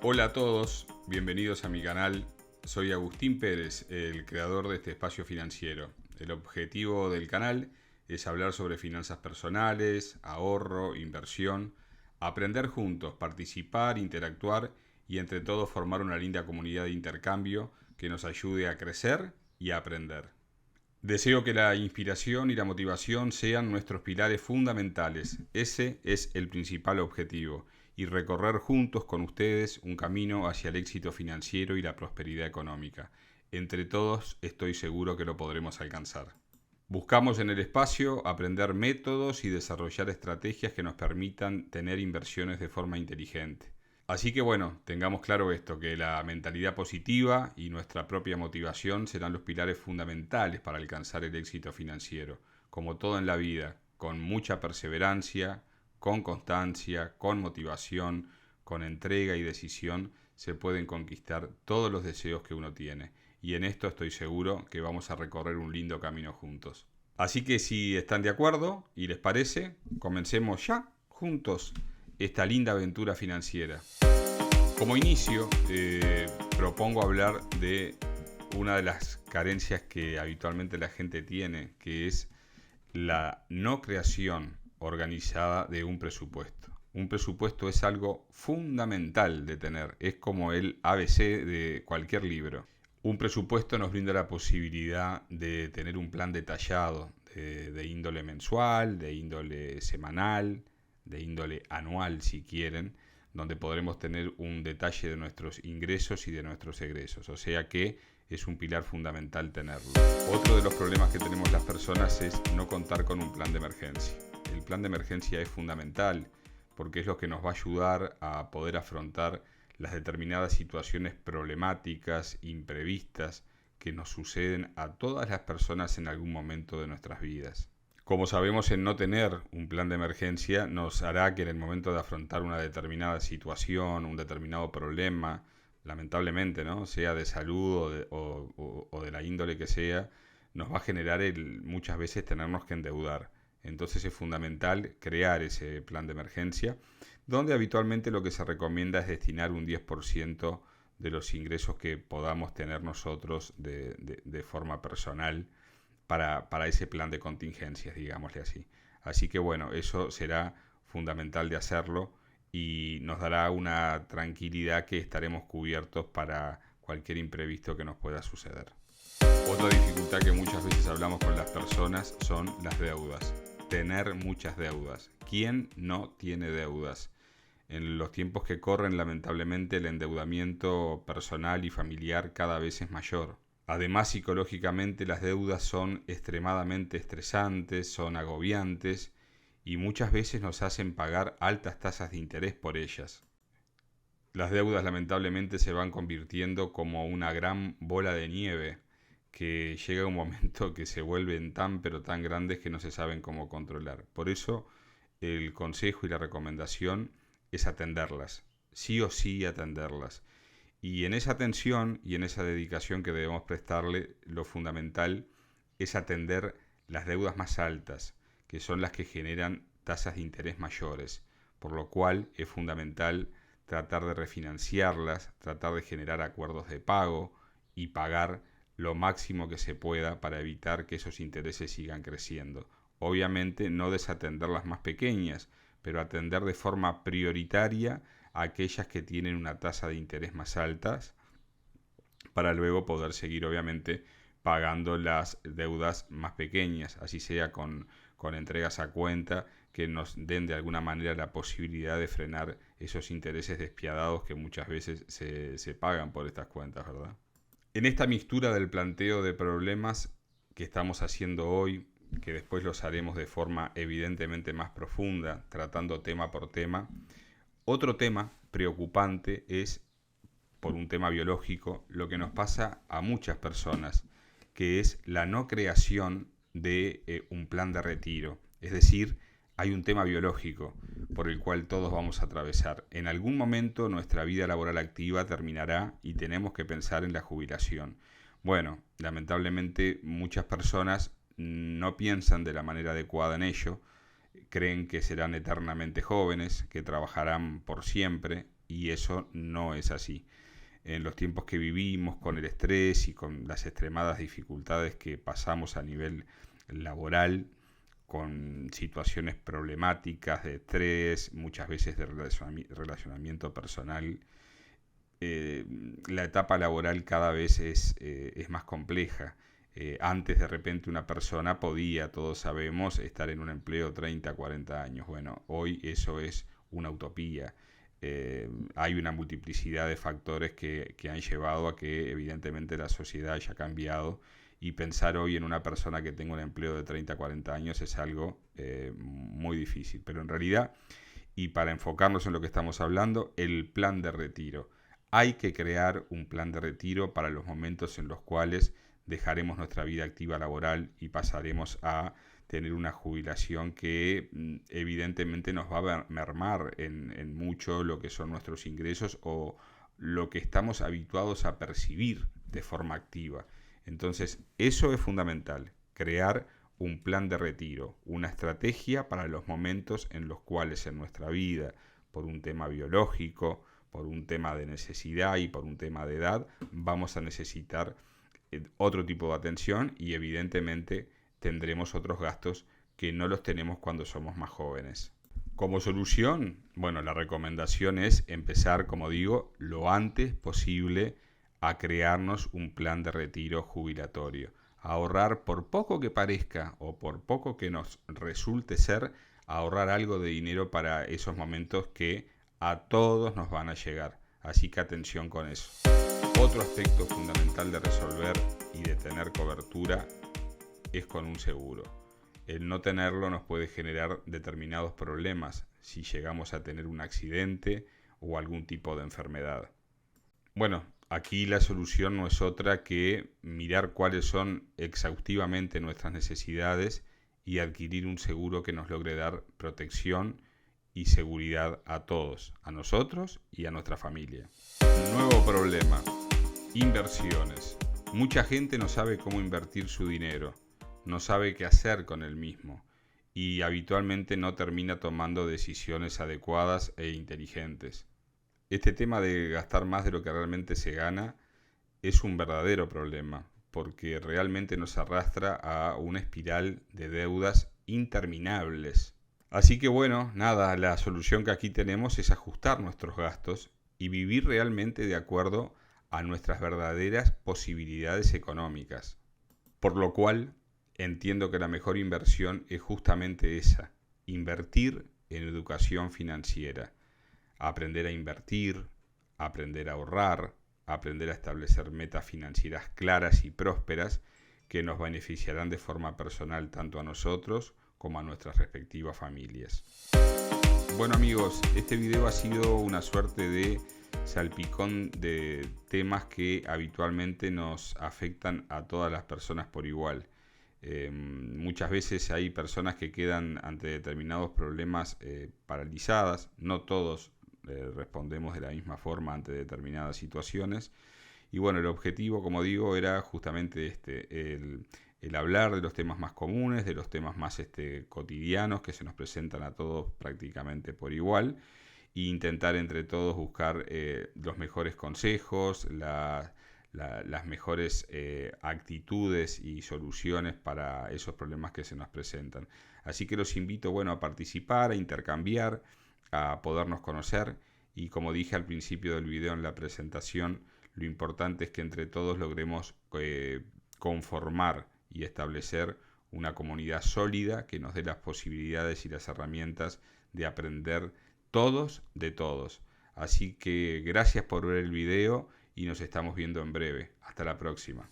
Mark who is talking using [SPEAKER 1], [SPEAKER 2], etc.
[SPEAKER 1] Hola a todos, bienvenidos a mi canal. Soy Agustín Pérez, el creador de este espacio financiero. El objetivo del canal es hablar sobre finanzas personales, ahorro, inversión, aprender juntos, participar, interactuar y entre todos formar una linda comunidad de intercambio que nos ayude a crecer y a aprender. Deseo que la inspiración y la motivación sean nuestros pilares fundamentales. Ese es el principal objetivo, y recorrer juntos con ustedes un camino hacia el éxito financiero y la prosperidad económica. Entre todos estoy seguro que lo podremos alcanzar. Buscamos en el espacio aprender métodos y desarrollar estrategias que nos permitan tener inversiones de forma inteligente. Así que bueno, tengamos claro esto, que la mentalidad positiva y nuestra propia motivación serán los pilares fundamentales para alcanzar el éxito financiero. Como todo en la vida, con mucha perseverancia, con constancia, con motivación, con entrega y decisión, se pueden conquistar todos los deseos que uno tiene. Y en esto estoy seguro que vamos a recorrer un lindo camino juntos. Así que si están de acuerdo y les parece, comencemos ya juntos esta linda aventura financiera. Como inicio, propongo hablar de una de las carencias que habitualmente la gente tiene, que es la no creación organizada de un presupuesto. Un presupuesto es algo fundamental de tener, es como el ABC de cualquier libro. Un presupuesto nos brinda la posibilidad de tener un plan detallado de índole mensual, de índole semanal, de índole anual si quieren, donde podremos tener un detalle de nuestros ingresos y de nuestros egresos, o sea que es un pilar fundamental tenerlo. Otro de los problemas que tenemos las personas es no contar con un plan de emergencia. El plan de emergencia es fundamental porque es lo que nos va a ayudar a poder afrontar las determinadas situaciones problemáticas, imprevistas, que nos suceden a todas las personas en algún momento de nuestras vidas. Como sabemos, el no tener un plan de emergencia nos hará que en el momento de afrontar una determinada situación, un determinado problema, lamentablemente, ¿no?, sea de salud o de la índole que sea, nos va a generar muchas veces tenernos que endeudar. Entonces es fundamental crear ese plan de emergencia, donde habitualmente lo que se recomienda es destinar un 10% de los ingresos que podamos tener nosotros de forma personal para ese plan de contingencias, digámosle así. Así que bueno, eso será fundamental de hacerlo y nos dará una tranquilidad que estaremos cubiertos para cualquier imprevisto que nos pueda suceder. Otra dificultad que muchas veces hablamos con las personas son las deudas. Tener muchas deudas. ¿Quién no tiene deudas? En los tiempos que corren, lamentablemente, el endeudamiento personal y familiar cada vez es mayor. Además, psicológicamente las deudas son extremadamente estresantes, son agobiantes y muchas veces nos hacen pagar altas tasas de interés por ellas. Las deudas lamentablemente se van convirtiendo como una gran bola de nieve que llega un momento que se vuelven tan pero tan grandes que no se saben cómo controlar. Por eso el consejo y la recomendación es atenderlas, sí o sí atenderlas. Y en esa atención y en esa dedicación que debemos prestarle, lo fundamental es atender las deudas más altas, que son las que generan tasas de interés mayores, por lo cual es fundamental tratar de refinanciarlas, tratar de generar acuerdos de pago y pagar lo máximo que se pueda para evitar que esos intereses sigan creciendo. Obviamente no desatender las más pequeñas, pero atender de forma prioritaria a aquellas que tienen una tasa de interés más altas para luego poder seguir obviamente pagando las deudas más pequeñas, así sea con entregas a cuenta que nos den de alguna manera la posibilidad de frenar esos intereses despiadados que muchas veces se pagan por estas cuentas, ¿verdad? En esta mixtura del planteo de problemas que estamos haciendo hoy, que después los haremos de forma evidentemente más profunda, tratando tema por tema, otro tema preocupante es, por un tema biológico, lo que nos pasa a muchas personas, que es la no creación de un plan de retiro. Es decir, hay un tema biológico por el cual todos vamos a atravesar. En algún momento nuestra vida laboral activa terminará y tenemos que pensar en la jubilación. Bueno, lamentablemente muchas personas no piensan de la manera adecuada en ello, creen que serán eternamente jóvenes, que trabajarán por siempre, y eso no es así. En los tiempos que vivimos, con el estrés y con las extremadas dificultades que pasamos a nivel laboral, con situaciones problemáticas de estrés, muchas veces de relacionamiento personal, la etapa laboral cada vez es más compleja. Antes de repente una persona podía, todos sabemos, estar en un empleo 30, 40 años. Bueno, hoy eso es una utopía. Hay una multiplicidad de factores que han llevado a que evidentemente la sociedad haya cambiado, y pensar hoy en una persona que tenga un empleo de 30, 40 años es algo muy difícil. Pero en realidad, y para enfocarnos en lo que estamos hablando, el plan de retiro. Hay que crear un plan de retiro para los momentos en los cuales dejaremos nuestra vida activa laboral y pasaremos a tener una jubilación que evidentemente nos va a mermar en mucho lo que son nuestros ingresos o lo que estamos habituados a percibir de forma activa. Entonces, eso es fundamental, crear un plan de retiro, una estrategia para los momentos en los cuales en nuestra vida, por un tema biológico, por un tema de necesidad y por un tema de edad, vamos a necesitar otro tipo de atención, y evidentemente tendremos otros gastos que no los tenemos cuando somos más jóvenes. Como solución, bueno, la recomendación es empezar, como digo, lo antes posible a crearnos un plan de retiro jubilatorio. Ahorrar, por poco que parezca o por poco que nos resulte ser, ahorrar algo de dinero para esos momentos que a todos nos van a llegar. Así que atención con eso. Otro aspecto fundamental de resolver y de tener cobertura es con un seguro. El no tenerlo nos puede generar determinados problemas si llegamos a tener un accidente o algún tipo de enfermedad. Bueno, aquí la solución no es otra que mirar cuáles son exhaustivamente nuestras necesidades y adquirir un seguro que nos logre dar protección y seguridad a todos, a nosotros y a nuestra familia. Nuevo problema: inversiones. Mucha gente no sabe cómo invertir su dinero, no sabe qué hacer con el mismo y habitualmente no termina tomando decisiones adecuadas e inteligentes. Este tema de gastar más de lo que realmente se gana es un verdadero problema, porque realmente nos arrastra a una espiral de deudas interminables. Así que bueno, nada, la solución que aquí tenemos es ajustar nuestros gastos y vivir realmente de acuerdo a nuestras verdaderas posibilidades económicas. Por lo cual, entiendo que la mejor inversión es justamente esa: invertir en educación financiera. Aprender a invertir, aprender a ahorrar, aprender a establecer metas financieras claras y prósperas que nos beneficiarán de forma personal tanto a nosotros como a nuestras respectivas familias. Bueno amigos, este video ha sido una suerte de salpicón de temas que habitualmente nos afectan a todas las personas por igual. Muchas veces hay personas que quedan ante determinados problemas paralizadas. No todos respondemos de la misma forma ante determinadas situaciones. Y bueno, el objetivo, como digo, era justamente el hablar de los temas más comunes, de los temas más cotidianos que se nos presentan a todos prácticamente por igual, e intentar entre todos buscar los mejores consejos, las mejores actitudes y soluciones para esos problemas que se nos presentan. Así que los invito, bueno, a participar, a intercambiar, a podernos conocer, y como dije al principio del video en la presentación, lo importante es que entre todos logremos conformar y establecer una comunidad sólida que nos dé las posibilidades y las herramientas de aprender todos de todos. Así que gracias por ver el video y nos estamos viendo en breve. Hasta la próxima.